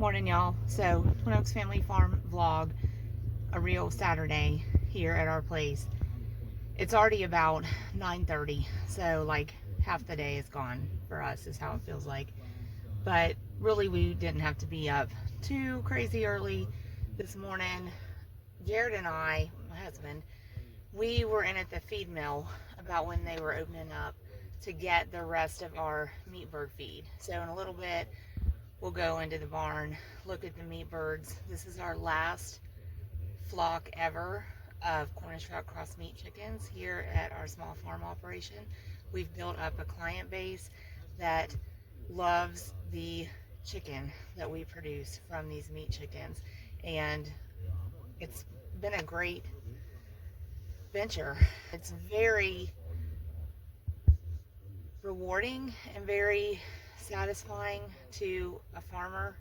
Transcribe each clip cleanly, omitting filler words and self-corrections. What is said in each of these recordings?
Morning, y'all. So, Twin Oaks Family Farm vlog, a real Saturday here at our place. It's already about 9:30, so like half the day is gone for us is how it feels like. But really, we didn't have to be up too crazy early this morning. Jared and I, my husband, we were in at the feed mill about when they were opening up to get the rest of our meat bird feed. So in a little bit, we'll go into the barn, look at the meat birds. This is our last flock ever of Cornish drought cross meat chickens here at our small farm operation. We've built up a client base that loves the chicken that we produce from these meat chickens, and it's been a great venture. It's very rewarding and very satisfying to a farmer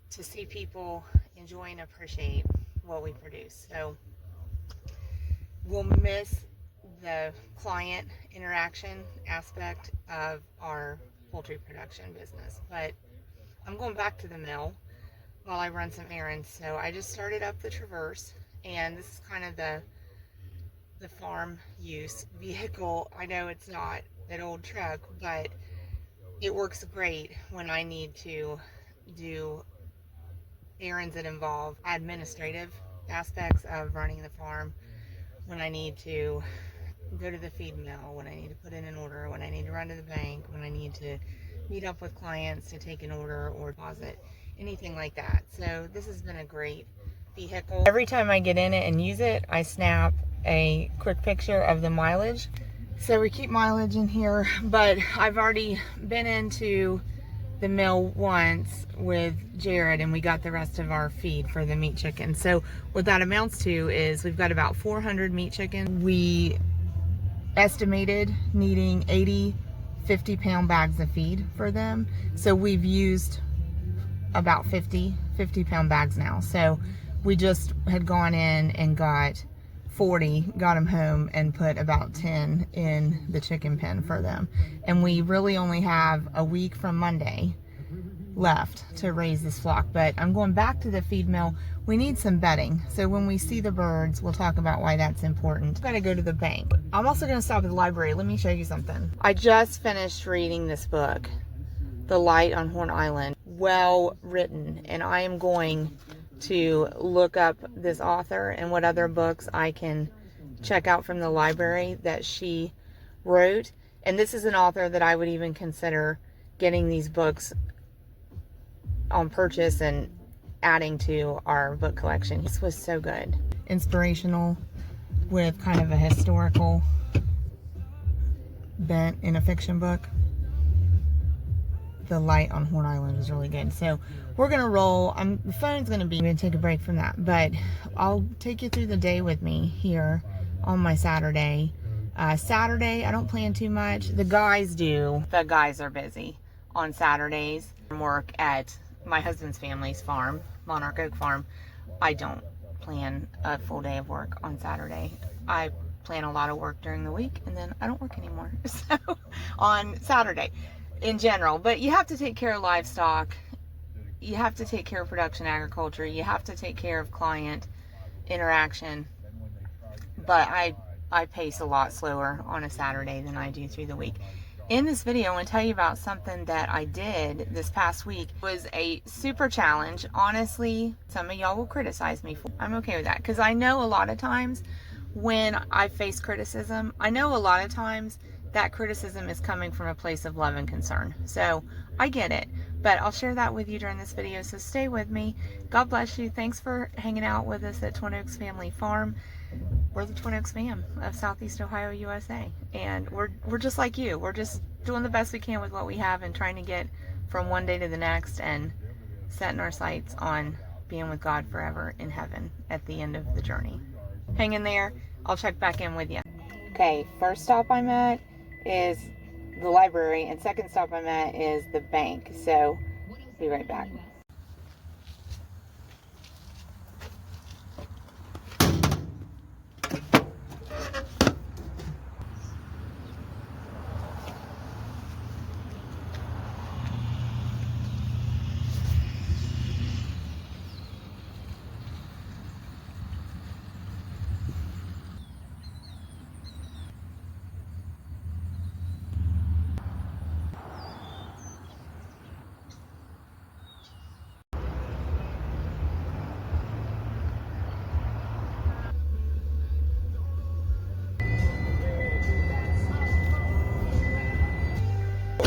to see people enjoy and appreciate what we produce. So we'll miss the client interaction aspect of our poultry production business, but I'm going back to the mill while I run some errands. So I just started up the Traverse, and this is kind of the farm use vehicle. I know it's not an old truck, but it works great when I need to do errands that involve administrative aspects of running the farm, when I need to go to the feed mill, when I need to put in an order, when I need to run to the bank, when I need to meet up with clients to take an order or deposit, anything like that. So this has been a great vehicle. Every time I get in it and use it, I snap a quick picture of the mileage. So we keep mileage in here, but I've already been into the mill once with Jared and we got the rest of our feed for the meat chicken. So what that amounts to is we've got about 400 meat chickens. We estimated needing 80 50-pound bags of feed for them. So we've used about 50-pound bags now. So we just had gone in and got 40, got them home, and put about 10 in the chicken pen for them. And we really only have a week from Monday left to raise this flock. But I'm going back to the feed mill. We need some bedding. So when we see the birds, we'll talk about why that's important. I've got to go to the bank. I'm also going to stop at the library. Let me show you something. I just finished reading this book, The Light on Horn Island. Well written. And I am going to look up this author and what other books I can check out from the library that she wrote. And this is an author that I would even consider getting these books on purchase and adding to our book collection. This was so good. Inspirational with kind of a historical bent in a fiction book. The Light on Horn Island is really good. So we're gonna roll. The phone's gonna be. I'm gonna take a break from that, but I'll take you through the day with me here on my Saturday. Saturday, I don't plan too much. The guys do. The guys are busy on Saturdays. Work at my husband's family's farm, Monarch Oak Farm. I don't plan a full day of work on Saturday. I plan a lot of work during the week, and then I don't work anymore. So on Saturday, in general. But you have to take care of livestock, you have to take care of production agriculture, you have to take care of client interaction. But I pace a lot slower on a Saturday than I do through the week. In this video, I want to tell you about something that I did this past week. It was a super challenge. Honestly, some of y'all will criticize me for. I'm okay with that, because I know a lot of times when I face criticism, I know a lot of times that criticism is coming from a place of love and concern. So I get it, but I'll share that with you during this video. So stay with me. God bless you. Thanks for hanging out with us at Twin Oaks Family Farm. We're the Twin Oaks fam of Southeast Ohio, USA. And we're just like you. We're just doing the best we can with what we have and trying to get from one day to the next and setting our sights on being with God forever in heaven at the end of the journey. Hang in there. I'll check back in with you. Okay, first stop I'm at is the library, and second stop I'm at is the bank. So be right back.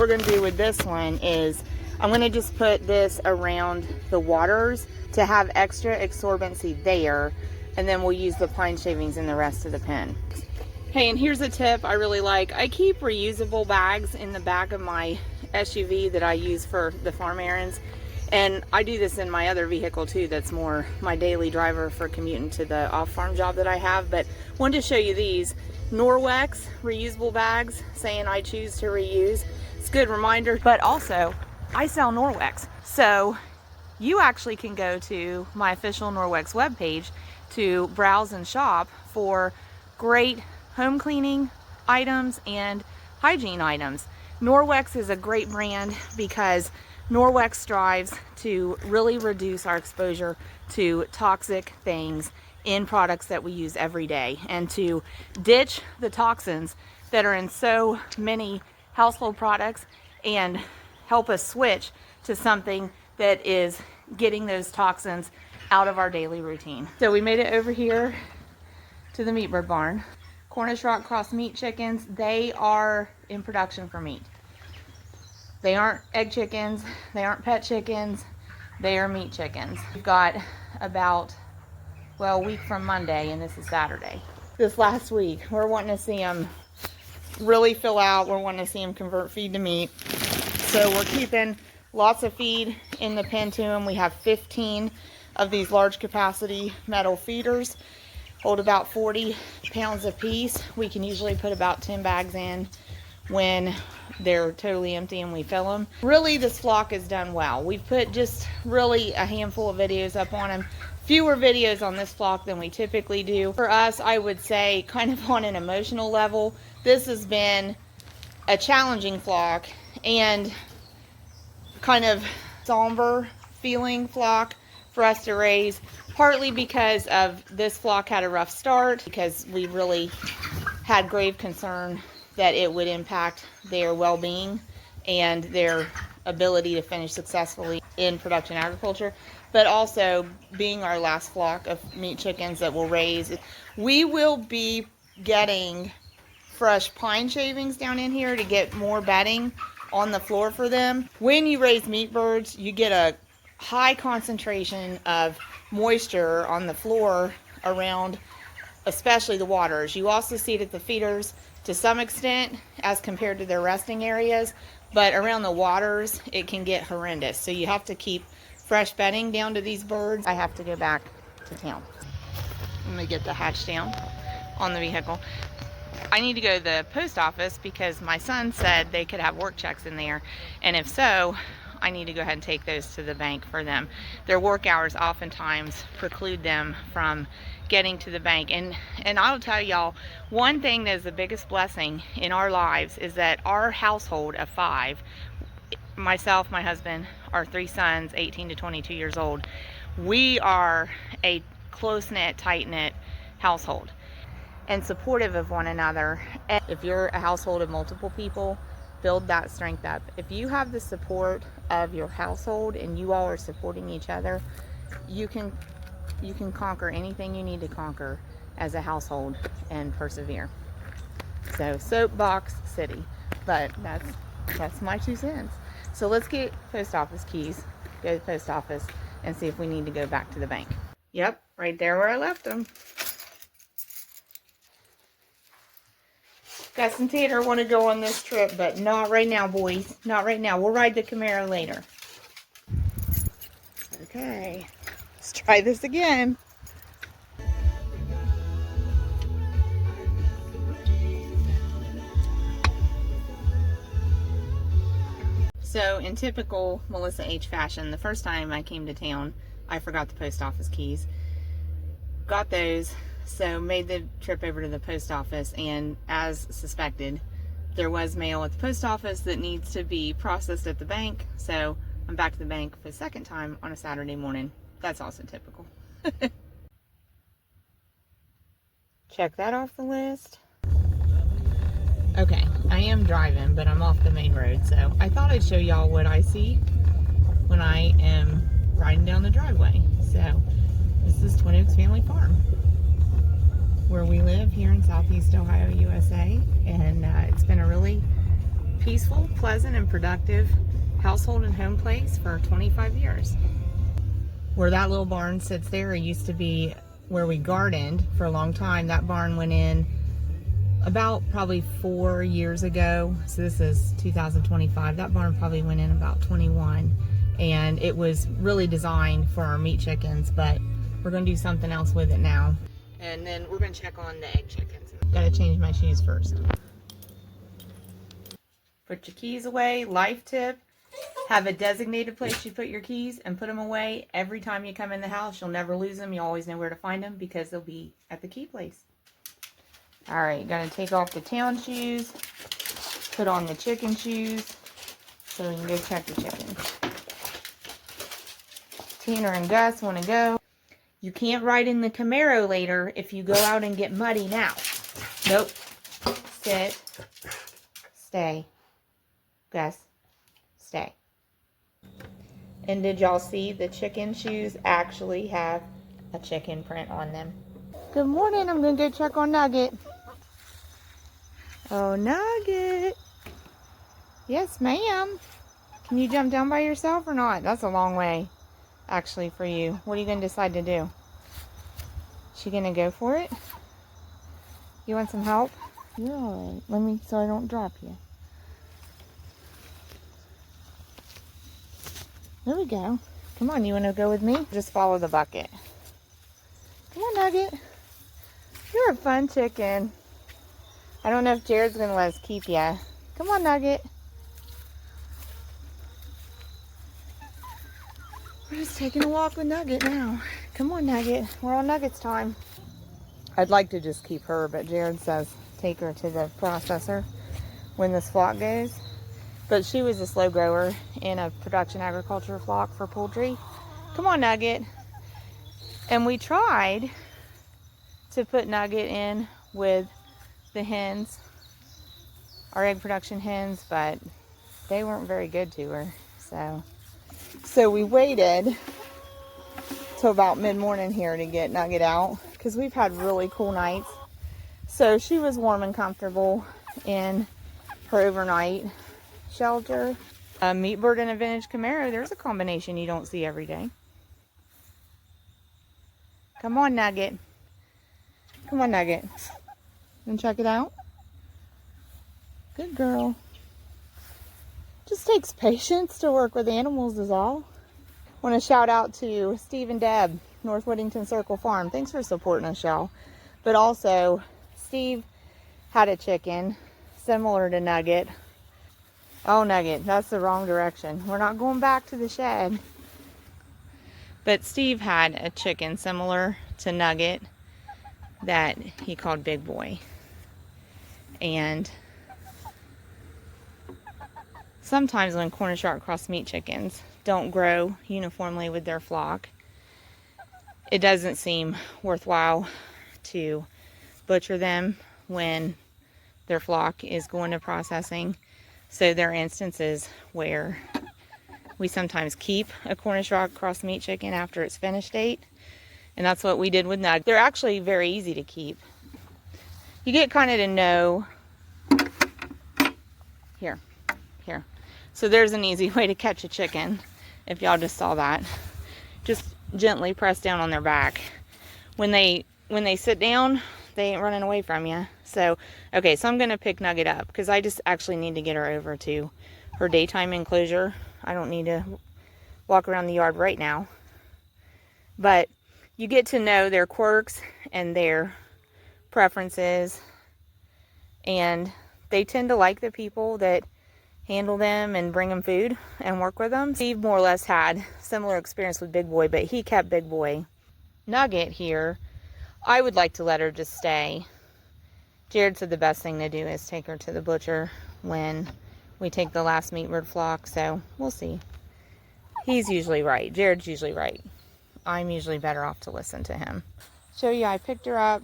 we're going to do with this one is I'm going to just put this around the waters to have extra absorbency there, and then we'll use the pine shavings in the rest of the pen. Hey, and here's a tip I really like. I keep reusable bags in the back of my SUV that I use for the farm errands. And I do this in my other vehicle too, that's more my daily driver for commuting to the off-farm job that I have. But wanted to show you these Norwex reusable bags, saying I choose to reuse. It's a good reminder, but also I sell Norwex. So you actually can go to my official Norwex webpage to browse and shop for great home cleaning items and hygiene items. Norwex is a great brand because Norwex strives to really reduce our exposure to toxic things in products that we use every day, and to ditch the toxins that are in so many household products and help us switch to something that is getting those toxins out of our daily routine. So we made it over here to the Meat Bird barn. Cornish Rock Cross meat chickens, they are in production for meat. They aren't egg chickens, they aren't pet chickens, they are meat chickens. We've got about, well, a week from Monday, and this is Saturday. This last week, we're wanting to see them really fill out. We're wanting to see them convert feed to meat. So we're keeping lots of feed in the pen to them. We have 15 of these large capacity metal feeders, hold about 40 pounds a piece. We can usually put about 10 bags in when they're totally empty and we fill them. Really, this flock is done well. We've put just really a handful of videos up on them. Fewer videos on this flock than we typically do. For us, I would say, kind of on an emotional level, this has been a challenging flock and kind of somber feeling flock for us to raise, partly because of this flock had a rough start, because we really had grave concern that it would impact their well-being and their ability to finish successfully in production agriculture, but also being our last flock of meat chickens that we'll raise. We will be getting fresh pine shavings down in here to get more bedding on the floor for them. When you raise meat birds, you get a high concentration of moisture on the floor around, especially the waters. You also see it at the feeders to some extent as compared to their resting areas, but around the waters it can get horrendous. So you have to keep fresh bedding down to these birds. I have to go back to town. I'm gonna get the hatch down on the vehicle. I need to go to the post office because my son said they could have work checks in there, and if so, I need to go ahead and take those to the bank for them. Their work hours oftentimes preclude them from getting to the bank. And I'll tell y'all, one thing that is the biggest blessing in our lives is that our household of 5, myself, my husband, our 3 sons, 18 to 22 years old, we are a close-knit, tight-knit household and supportive of one another. And if you're a household of multiple people, build that strength up. If you have the support of your household and you all are supporting each other, you can conquer anything you need to conquer as a household and persevere. So soapbox city, but that's my 2 cents. So let's get post office keys, go to the post office, and see if we need to go back to the bank. Yep, right there where I left them. Gus and Tater want to go on this trip, but not right now, boys. Not right now. We'll ride the Camaro later. Okay, let's try this again. So in typical Melissa H fashion, the first time I came to town, I forgot the post office keys. Got those. So made the trip over to the post office, and as suspected, there was mail at the post office that needs to be processed at the bank. So I'm back to the bank for the second time on a Saturday morning. That's also typical. Check that off the list. Okay, I am driving, but I'm off the main road, so I thought I'd show y'all what I see when I am riding down the driveway. So this is Twin Oaks Family Farm, where we live here in Southeast Ohio, USA, and it's been a really peaceful, pleasant, and productive household and home place for 25 years. Where that little barn sits there, it used to be where we gardened for a long time. That barn went in about probably 4 years ago. So this is 2025. That barn probably went in about 21. And it was really designed for our meat chickens, but we're going to do something else with it now. And then we're going to check on the egg chickens. Got to change my shoes first. Put your keys away. Life tip. Have a designated place you put your keys and put them away. Every time you come in the house, you'll never lose them. You always know where to find them because they'll be at the key place. Alright, gonna take off the town shoes. Put on the chicken shoes so we can go check the chickens. Tanner and Gus want to go. You can't ride in the Camaro later if you go out and get muddy now. Nope. Sit. Stay. Gus. Stay. And did y'all see the chicken shoes actually have a chicken print on them? Good morning. I'm going to go check on Nugget. Oh, Nugget. Yes, ma'am. Can you jump down by yourself or not? That's a long way, actually, for you. What are you going to decide to do? She going to go for it? You want some help? You're all right. Let me, so I don't drop you. There we go. Come on, you want to go with me? Just follow the bucket. Come on, Nugget. You're a fun chicken. I don't know if Jared's going to let us keep you. Come on, Nugget. We're just taking a walk with Nugget now. Come on, Nugget. We're on Nugget's time. I'd like to just keep her, but Jared says take her to the processor when this flock goes. But she was a slow grower in a production agriculture flock for poultry. Come on, Nugget. And we tried to put Nugget in with the hens, our egg production hens, but they weren't very good to her. So we waited till about mid-morning here to get Nugget out because we've had really cool nights. So she was warm and comfortable in her overnight shelter. A meat bird and a vintage Camaro, there's a combination you don't see every day. Come on, Nugget. Come on, Nugget. And check it out. Good girl. Just takes patience to work with animals is all. Want to shout out to Steve and Deb, North Whittington Circle Farm. Thanks for supporting us, y'all. But also, Steve had a chicken similar to Nugget. Oh, Nugget, that's the wrong direction. We're not going back to the shed. But Steve had a chicken similar to Nugget that he called Big Boy. And sometimes when Cornish Shark Cross meat chickens don't grow uniformly with their flock, it doesn't seem worthwhile to butcher them when their flock is going to processing. So there are instances where we sometimes keep a Cornish Shark Cross meat chicken after its finished date. And that's what we did with Nug. They're actually very easy to keep. You get kind of to know. Here. So there's an easy way to catch a chicken. If y'all just saw that. Just gently press down on their back. When they sit down, they ain't running away from you. So, okay, so I'm going to pick Nugget up because I just actually need to get her over to her daytime enclosure. I don't need to walk around the yard right now. But you get to know their quirks and their preferences. And they tend to like the people that handle them and bring them food and work with them. Steve more or less had similar experience with Big Boy, but he kept Big Boy. Nugget here, I would like to let her just stay. Jared said the best thing to do is take her to the butcher when we take the last meat bird flock, so we'll see. He's usually right. Jared's usually right. I'm usually better off to listen to him. Show you, I picked her up.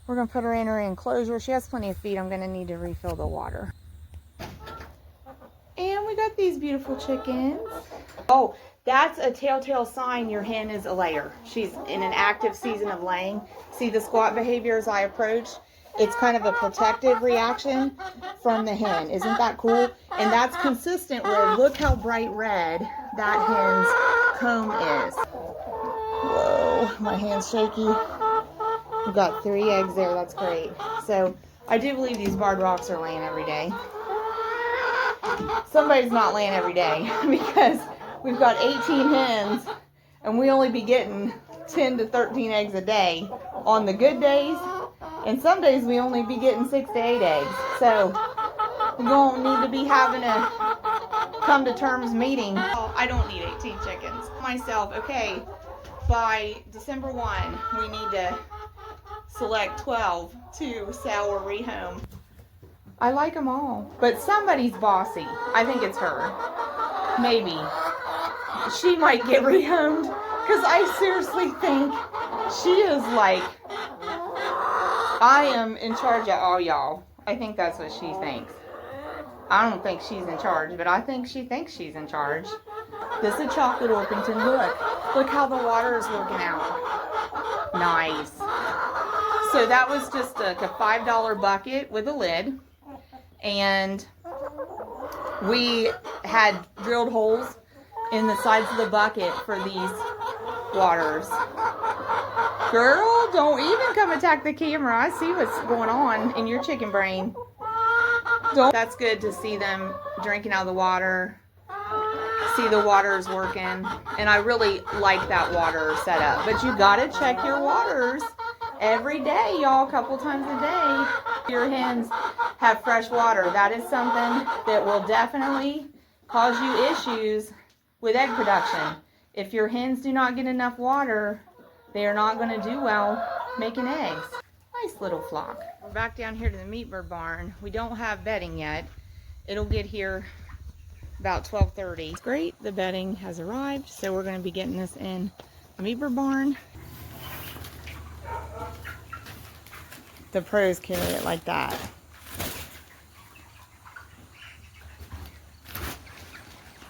We're going to put her in her enclosure. She has plenty of feed. I'm going to need to refill the water. And we got these beautiful chickens. Oh, that's a telltale sign your hen is a layer. She's in an active season of laying. See the squat behavior as I approach? it's kind of a protective reaction from the hen. Isn't that cool? And that's consistent with, look how bright red that hen's comb is. Whoa, my hand's shaky. We've got 3 eggs there, that's great. So I do believe these barred rocks are laying every day. Somebody's not laying every day because we've got 18 hens and we only be getting 10 to 13 eggs a day on the good days, and some days we only be getting 6 to 8 eggs. So we don't need to be having a come to terms meeting. Oh, I don't need 18 chickens myself. Okay, by December 1 we need to select 12 to sell or rehome. I like them all, but somebody's bossy. I think it's her. Maybe. She might get rehomed, because I seriously think she is like, I am in charge of all y'all. I think that's what she thinks. I don't think she's in charge, but I think she thinks she's in charge. This is chocolate Orpington. Look how the water is working out. Nice. So that was just like a $5 bucket with a lid. And we had drilled holes in the sides of the bucket for these waters. Girl, don't even come attack the camera. I see what's going on in your chicken brain. That's good to see them drinking out of the water. See the water's working. And I really like that water setup. But you gotta check your waters every day, y'all, a couple times a day. Your hens have fresh water. That is something that will definitely cause you issues with egg production. If your hens do not get enough water, they are not going to do well making eggs. Nice little flock. We're back down here to the meat bird barn. We don't have bedding yet. It'll get here about 12:30. It's great. The bedding has arrived, so we're going to be getting this in the meat bird barn. The pros carry it like that.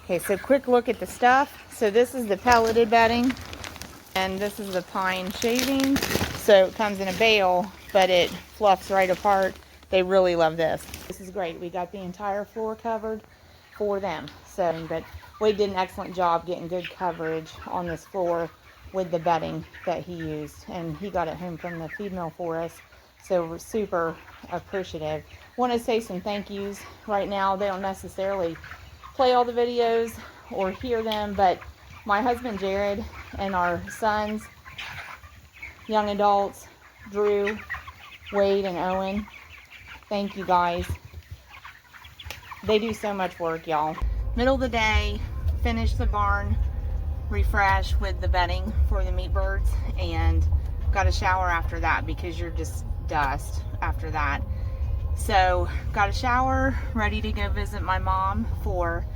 Okay, so quick look at the stuff. So this is the pelleted bedding, and this is the pine shaving. So it comes in a bale, but it fluffs right apart. They really love this. This is great. We got the entire floor covered for them. So, but Wade did an excellent job getting good coverage on this floor with the bedding that he used, and he got it home from the feed mill for us. So we're super appreciative. Want to say some thank yous right now. They don't necessarily play all the videos or hear them, but my husband Jared and our sons, young adults, Drew, Wade, and Owen, thank you guys. They do so much work, y'all. Middle of the day, finish the barn, refresh with the bedding for the meat birds, and got a shower after that because you're just dust after that. So got a shower, ready to go visit my mom for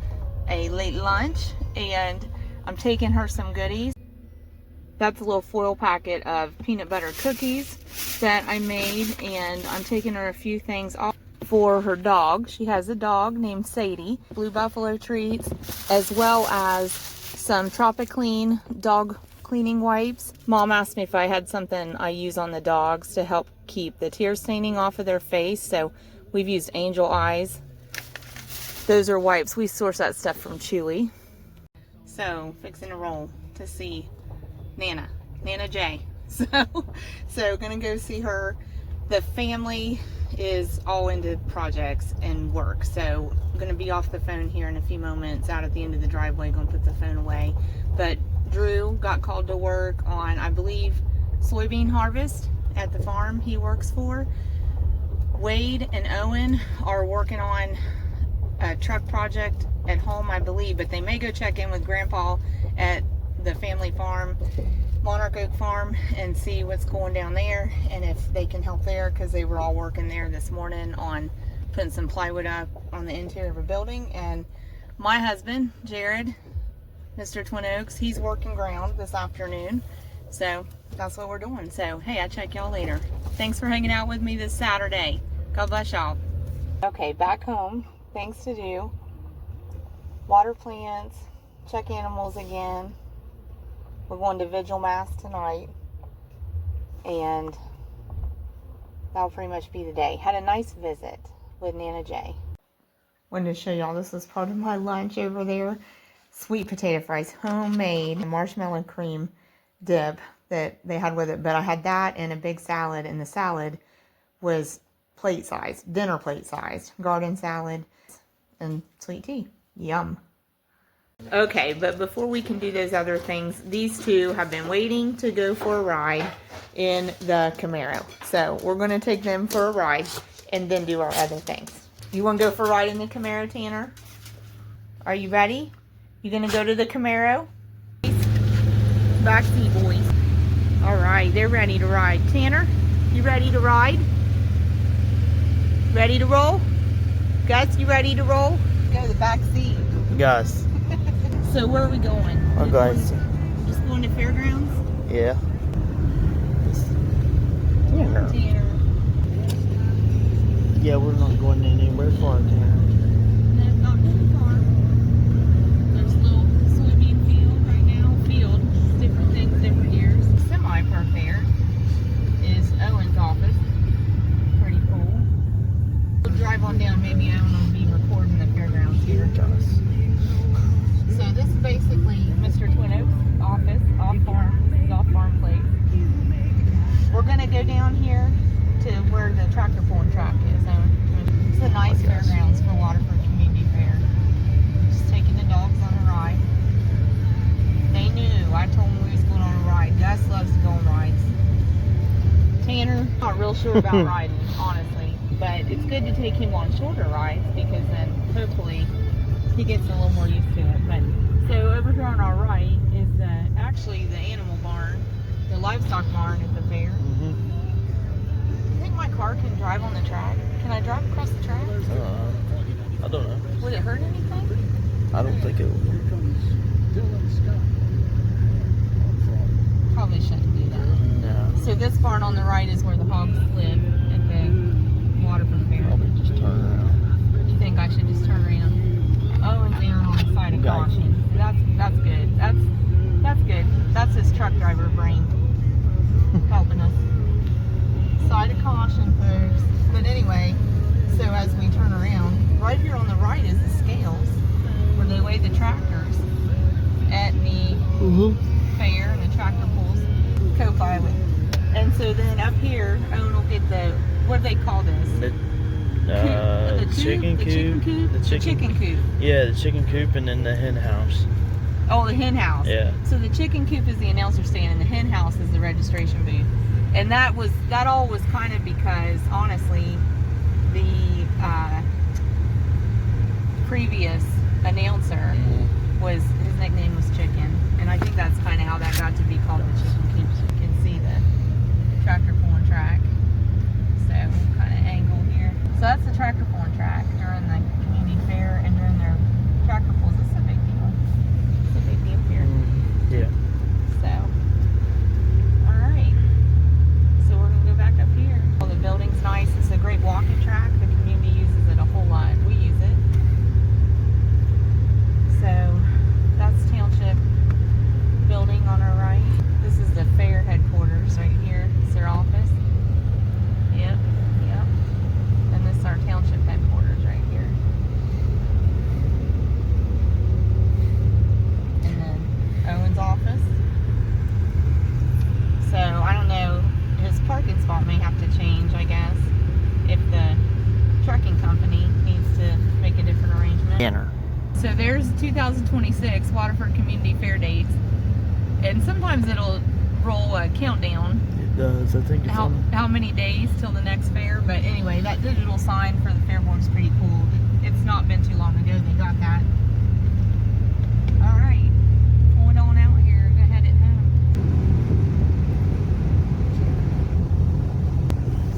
a late lunch, and I'm taking her some goodies. That's a little foil packet of peanut butter cookies that I made, and I'm taking her a few things off for her dog. She has a dog named Sadie. Blue Buffalo treats, as well as some Tropiclean dog cleaning wipes. Mom asked me if I had something I use on the dogs to help keep the tear staining off of their face, so we've used Angel Eyes. Those are wipes. We source that stuff from Chewy. So fixing to roll to see Nana J. So gonna go see her. The family is all into projects and work, so I'm gonna be off the phone here in a few moments, out at the end of the driveway, gonna put the phone away. But Drew got called to work on, I believe, soybean harvest at the farm he works for. Wade and Owen are working on a truck project at home, I believe, but they may go check in with Grandpa at the family farm, Monarch Oak Farm, and see what's going down there and if they can help there, because they were all working there this morning on putting some plywood up on the interior of a building. And my husband, Jared, Mr. Twin Oaks, he's working ground this afternoon. So that's what we're doing. So, hey, I'll check y'all later. Thanks for hanging out with me this Saturday. God bless y'all. Okay, back home. Things to do. Water plants. Check animals again. We're going to Vigil Mass tonight. And that'll pretty much be the day. Had a nice visit with Nana J. Wanted to show y'all, this was part of my lunch over there. Sweet potato fries, homemade marshmallow cream dip that they had with it. But I had that and a big salad, and the salad was plate size, dinner plate size, garden salad and sweet tea. Yum. Okay, but before we can do those other things, these two have been waiting to go for a ride in the Camaro. So we're going to take them for a ride and then do our other things. You want to go for a ride in the Camaro, Tanner? Are you ready? You going to go to the Camaro? Backseat boys. All right, they're ready to ride. Tanner, you ready to ride? Ready to roll? Gus, you ready to roll? Go to the back seat. Guys. So where are we going? I'm guys. Just going to fairgrounds? Yeah. Tanner. Yeah, we're not going anywhere far, Tanner. No, not really far. There's a little swimming field right now. Field. Different things, different years. Semi-per fair is Owen's office. Pretty cool. We'll drive on down. Maybe Owen will be recording the fairgrounds here. So this is basically Mr. Twin Oaks' office, off-farm. This is off-farm place. We're going to go down here to where the tractor pulling track is. It's a nice fairgrounds for Waterford Community Fair. Just taking the dogs on a ride. They knew. I told them we was going on a ride. Gus loves to go on rides. Tanner, not real sure about riding, honestly. But it's good to take him on shorter rides because then hopefully he gets a little more used to it. But so over here on our right is actually the animal barn, the livestock barn at the fair. Mm-hmm. You think my car can drive on the track? Can I drive across the track? I don't know. Would it hurt anything? I don't think it will. Probably shouldn't do that. No. So this barn on the right is where the hogs live at the Waterford Fair. Probably just turn around. You think I should just turn around? Oh, and Aaron on the side of caution. That's good. That's good. That's his truck driver brain helping us. Side of caution, folks. But anyway, so as we turn around, right here on the right is the scales where they weigh the tractors at the fair and the tractor pulls co-pilot. And so then up here, Owen will get the, what do they call this? The chicken coop. The chicken coop. Yeah, the chicken coop and then the hen house. Oh, the hen house. Yeah. So the chicken coop is the announcer stand and the hen house is the registration booth. And that all was kind of because, honestly, the previous announcer was, his nickname was Chicken. And I think that's kind of how that got to be called the chicken coop. So you can see the tractor pulling track. So kind of angle here. So that's the tractor pulling track during the community fair and during their tractor pulls. It's a big deal. It's a big deal here. Yeah. So, alright. So we're going to go back up here. Well, the building's nice. It's a great walking track. The community uses it a whole lot. We use it. So, that's Township building on our right. This is the fair headquarters right here. It's their office. Yep. And this is our township headquarters right here. And then Owen's office. So I don't know, his parking spot may have to change, I guess, if the trucking company needs to make a different arrangement. Tanner. So there's 2026 Waterford Community Fair dates. And sometimes it'll roll a countdown. It does. I think it's How many days till the next fair? But anyway, that digital sign for the fair board is pretty cool. It's not been too long ago they got that. All right, pulling on out here. Go ahead at home.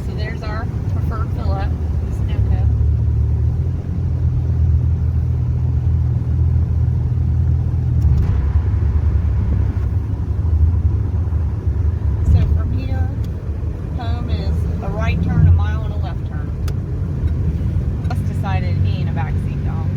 So there's our preferred fill-up, Sunoco. Right turn, a mile, and a left turn. Just decided he ain't a backseat dog.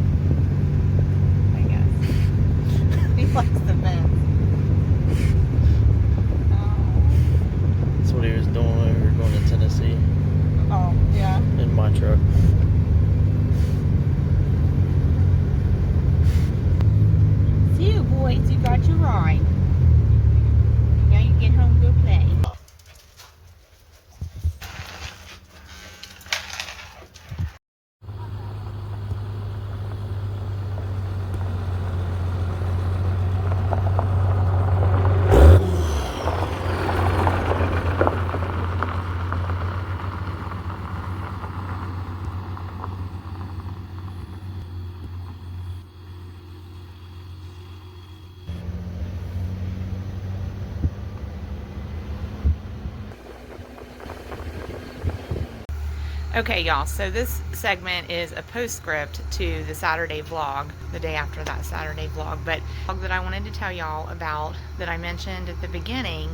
Okay, y'all, so this segment is a postscript to the Saturday vlog, the day after that Saturday vlog, but that I wanted to tell y'all about that I mentioned at the beginning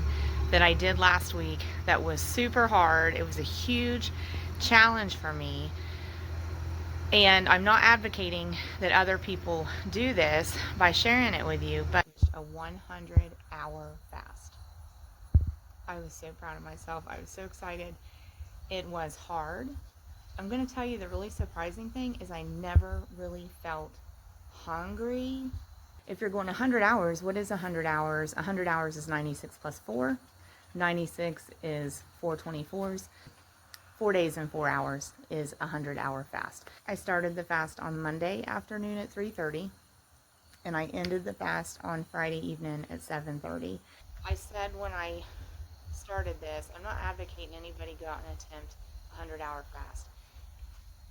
that I did last week that was super hard. It was a huge challenge for me, and I'm not advocating that other people do this by sharing it with you, but a 100-hour fast. I was so proud of myself. I was so excited. It was hard. I'm going to tell you the really surprising thing is I never really felt hungry. If you're going 100 hours, what is 100 hours? 100 hours is 96 plus 4. 96 is 4 24s. 4 days and 4 hours is a 100-hour fast. I started the fast on Monday afternoon at 3:30, and I ended the fast on Friday evening at 7:30. I said when I started this, I'm not advocating anybody go out and attempt a 100-hour fast.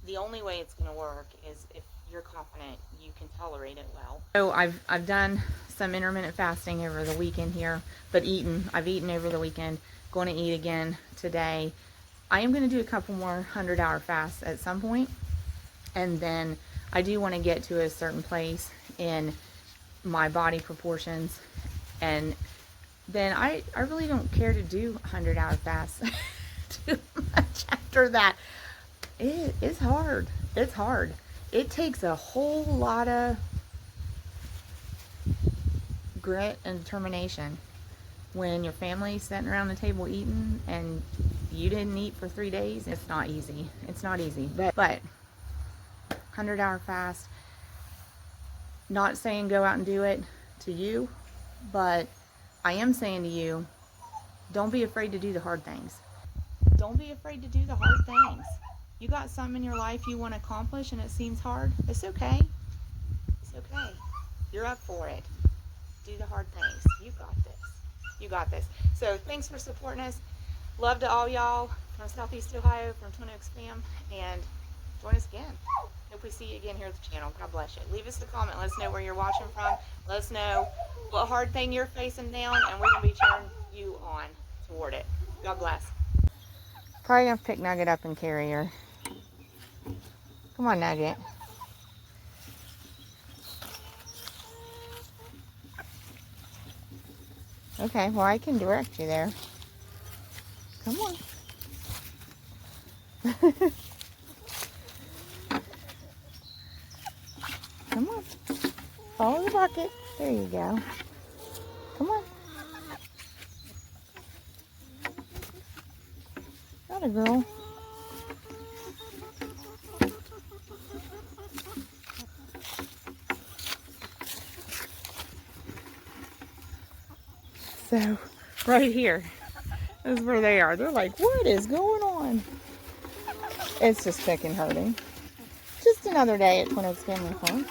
The only way it's going to work is if you're confident you can tolerate it well. So I've done some intermittent fasting over the weekend here, but I've eaten over the weekend, going to eat again today. I am going to do a couple more 100-hour fasts at some point, and then I do want to get to a certain place in my body proportions, and then I really don't care to do 100-hour fasts too much after that. It's hard. It's hard. It takes a whole lot of grit and determination when your family's sitting around the table eating and you didn't eat for 3 days. It's not easy. It's not easy. But 100-hour fast, not saying go out and do it to you, but I am saying to you, don't be afraid to do the hard things. Don't be afraid to do the hard things. You got something in your life you want to accomplish and it seems hard. It's okay. It's okay. You're up for it. Do the hard things. You got this. You got this. So thanks for supporting us. Love to all y'all from Southeast Ohio, from Twin Oaks fam, and join us again. Hope we see you again here at the channel. God bless you. Leave us a comment. Let us know where you're watching from. Let us know what hard thing you're facing down, and we're going to be cheering you on toward it. God bless. Probably going to pick Nugget up and carry her. Come on, Nugget. Okay, well, I can direct you there. Come on. Come on. Follow the bucket. There you go. Come on. Got a girl. So, right here is where they are. They're like, what is going on? It's just sick and hurting. Just another day at Twin Oaks Family Farm.